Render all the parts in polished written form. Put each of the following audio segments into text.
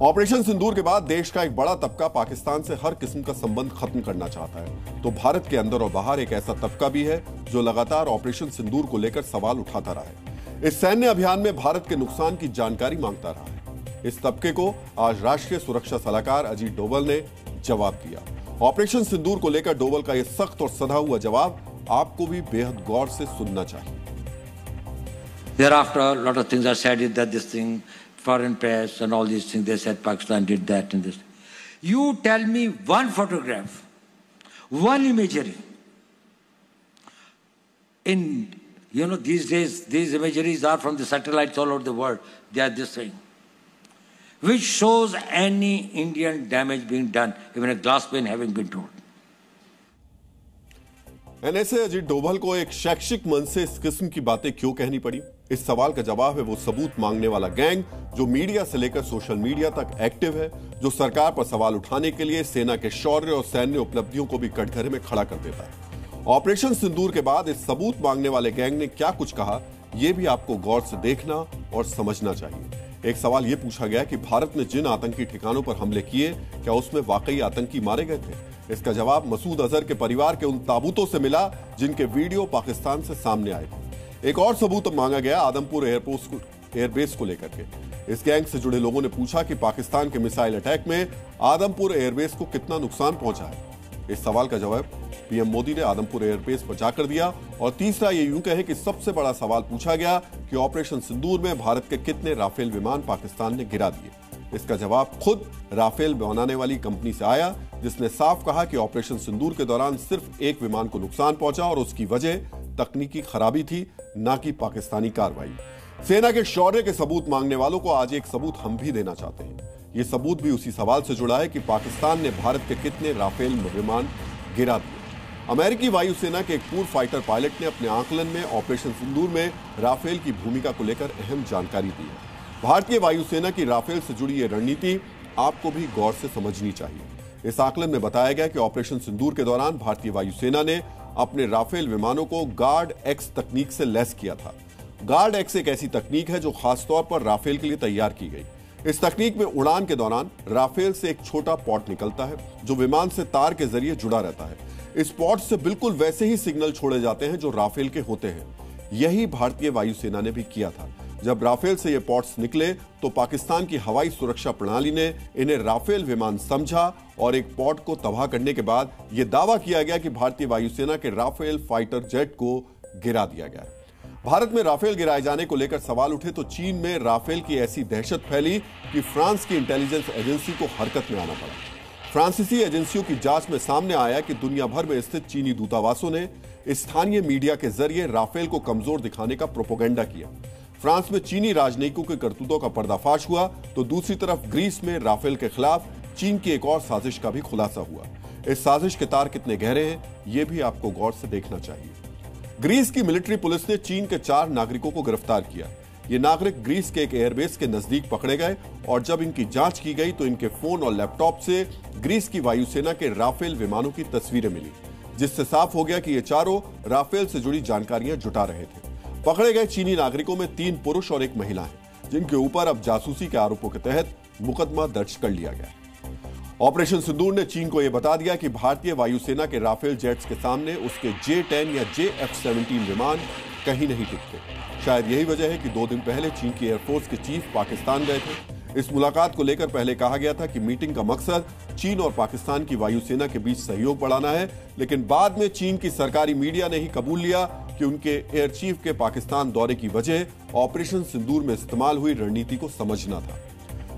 Operation सिंदूर के बाद देश का एक बड़ा तबका पाकिस्तान से हर किस्म का संबंध खत्म करना चाहता है, तो भारत के अंदर और बाहर एक ऐसा तबका भी है जो लगातार ऑपरेशन सिंदूर को लेकर सवाल उठाता रहा है। इस सैन्य अभियान में भारत के नुकसान की जानकारी मांगता रहा है। इस तबके को आज राष्ट्रीय सुरक्षा सलाहकार अजीत डोभाल ने जवाब दिया। ऑपरेशन सिंदूर को लेकर डोभाल का यह सख्त और सधा हुआ जवाब आपको भी बेहद गौर से सुनना चाहिए। Thereafter, a lot of things are said that this thing, foreign press and all these things, they said Pakistan did that and this. You tell me one photograph, one imagery. These days, these imageries are from the satellites all over the world. They are this thing. Which shows any Indian damage being done, even a glass pane having been torn. NSA Ajit Doval को एक शैक्षिक मंच से इस किस्म की बातें क्यों कहनी पड़ी? इस सवाल का जवाब है वो सबूत मांगने वाला गैंग जो मीडिया से लेकर सोशल मीडिया तक एक्टिव है, जो सरकार पर सवाल उठाने के लिए सेना के शौर्य और सैन्य उपलब्धियों को भी कटघरे में खड़ा कर देता है। ऑपरेशन सिंदूर के बाद इस सबूत मांगने वाले गैंग ने क्या कुछ कहा, यह भी आपको गौर से देखना और समझना चाहिए। एक सवाल यह पूछा गया कि भारत ने जिन आतंकी ठिकानों पर हमले किए, क्या उसमें वाकई आतंकी मारे गए थे? इसका जवाब मसूद अजहर के परिवार के उन ताबूतों से मिला जिनके वीडियो पाकिस्तान से सामने आए थे। एक और सबूत मांगा गया आदमपुर एयरबेस को लेकर के। इस गैंग से जुड़े लोगों ने पूछा कि पाकिस्तान के मिसाइल अटैक में आदमपुर एयरबेस को कितना नुकसान पहुंचा है। इस सवाल का जवाब पीएम मोदी ने आदमपुर एयरबेस पर जाकर दिया। और तीसरा ये यूं कहें कि सबसे बड़ा सवाल पूछा गया कि ऑपरेशन सिंदूर में भारत के कितने राफेल विमान पाकिस्तान ने गिरा दिए। इसका जवाब खुद राफेल बनाने वाली कंपनी से आया, जिसने साफ कहा कि ऑपरेशन सिंदूर के दौरान सिर्फ एक विमान को नुकसान पहुंचा और उसकी वजह तकनीकी खराबी थी, ना कि पाकिस्तानी कार्रवाई। सेना के शौर्य के सबूत मांगने वालों को आज एक सबूत हम भी देना चाहते हैं। यह सबूत भी उसी सवाल से जुड़ा है कि पाकिस्तान ने भारत के कितने राफेल विमान गिरा दिए। अमेरिकी वायुसेना के एक पूर्व फाइटर पायलट ने अपने आकलन में ऑपरेशन सिंदूर में राफेल की भूमिका को लेकर अहम जानकारी दी है। भारतीय वायुसेना की राफेल से जुड़ी यह रणनीति आपको भी गौर से समझनी चाहिए। इस आकलन में बताया गया कि ऑपरेशन सिंदूर के दौरान भारतीय वायुसेना ने अपने राफेल विमानों को गार्ड एक्स तकनीक से लैस किया था। गार्ड एक्स एक ऐसी तकनीक है जो खासतौर पर राफेल के लिए तैयार की गई। इस तकनीक में उड़ान के दौरान राफेल से एक छोटा पॉड निकलता है जो विमान से तार के जरिए जुड़ा रहता है। इस पॉड से बिल्कुल वैसे ही सिग्नल छोड़े जाते हैं जो राफेल के होते हैं। यही भारतीय वायुसेना ने भी किया था। जब राफेल से ये पॉड्स निकले तो पाकिस्तान की हवाई सुरक्षा प्रणाली ने इन्हें राफेल विमान समझा और एक पॉड को तबाह करने के बाद यह दावा किया गया कि भारतीय वायुसेना के राफेल फाइटर जेट को गिरा दिया गया। भारत में राफेल गिराए जाने को लेकर सवाल उठे तो चीन में राफेल की ऐसी दहशत फैली कि फ्रांस की इंटेलिजेंस एजेंसी को हरकत में आना पड़ा। फ्रांसीसी एजेंसियों की जांच में सामने आया कि दुनिया भर में स्थित चीनी दूतावासों ने स्थानीय मीडिया के जरिए राफेल को कमजोर दिखाने का प्रोपेगेंडा किया। फ्रांस में चीनी राजनयिकों के करतूतों का पर्दाफाश हुआ तो दूसरी तरफ ग्रीस में राफेल के खिलाफ चीन की एक और साजिश का भी खुलासा हुआ। इस साजिश के तार कितने गहरे हैं, यह भी आपको गौर से देखना चाहिए। ग्रीस की मिलिट्री पुलिस ने चीन के 4 नागरिकों को गिरफ्तार किया। ये नागरिक ग्रीस के एक एयरबेस के नजदीक पकड़े गए और जब इनकी जांच की गई तो इनके फोन और लैपटॉप से ग्रीस की वायुसेना के राफेल विमानों की तस्वीरें मिली, जिससे साफ हो गया कि ये चारों राफेल से जुड़ी जानकारियां जुटा रहे थे। पकड़े गए चीनी नागरिकों में 3 पुरुष और 1 महिला है, जिनके ऊपर अब जासूसी के आरोपों के तहत मुकदमा दर्ज कर लिया गया। ऑपरेशन सिंदूर ने चीन को यह बता दिया कि भारतीय वायुसेना के राफेल जेट्स के सामने उसके J-10 या JF-17 विमान कहीं नहीं टिकते। शायद यही वजह है कि 2 दिन पहले चीन की एयरफोर्स के चीफ पाकिस्तान गए थे। इस मुलाकात को लेकर पहले कहा गया था कि मीटिंग का मकसद चीन और पाकिस्तान की वायुसेना के बीच सहयोग बढ़ाना है, लेकिन बाद में चीन की सरकारी मीडिया ने ही कबूल लिया कि उनके एयर चीफ के पाकिस्तान दौरे की वजह ऑपरेशन सिंदूर में इस्तेमाल हुई रणनीति को समझना था।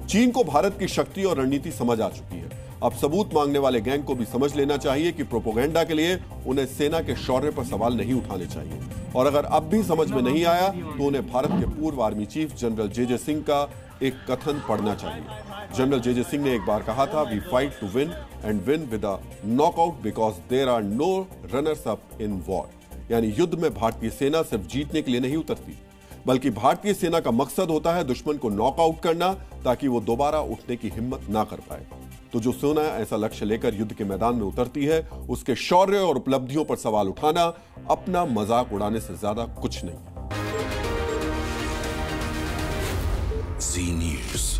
चीन को भारत की शक्ति और रणनीति समझ आ चुकी है। अब सबूत मांगने वाले गैंग को भी समझ लेना चाहिए कि प्रोपेगेंडा के लिए उन्हें सेना के शौर्य पर सवाल नहीं उठाने चाहिए। और अगर अब भी समझ में नहीं आया तो उन्हें भारत के पूर्व आर्मी चीफ जनरल जे सिंह का एक कथन पढ़ना चाहिए। जनरल जे सिंह ने एक बार कहा था, we fight to win and win with a knockout because there are no runners up in war. यानी युद्ध में भारतीय सेना सिर्फ जीतने के लिए नहीं उतरती, बल्कि भारतीय सेना का मकसद होता है दुश्मन को नॉकआउट करना ताकि वो दोबारा उठने की हिम्मत ना कर पाए। तो जो सेना ऐसा लक्ष्य लेकर युद्ध के मैदान में उतरती है, उसके शौर्य और उपलब्धियों पर सवाल उठाना अपना मजाक उड़ाने से ज्यादा कुछ नहीं। जी न्यूज़।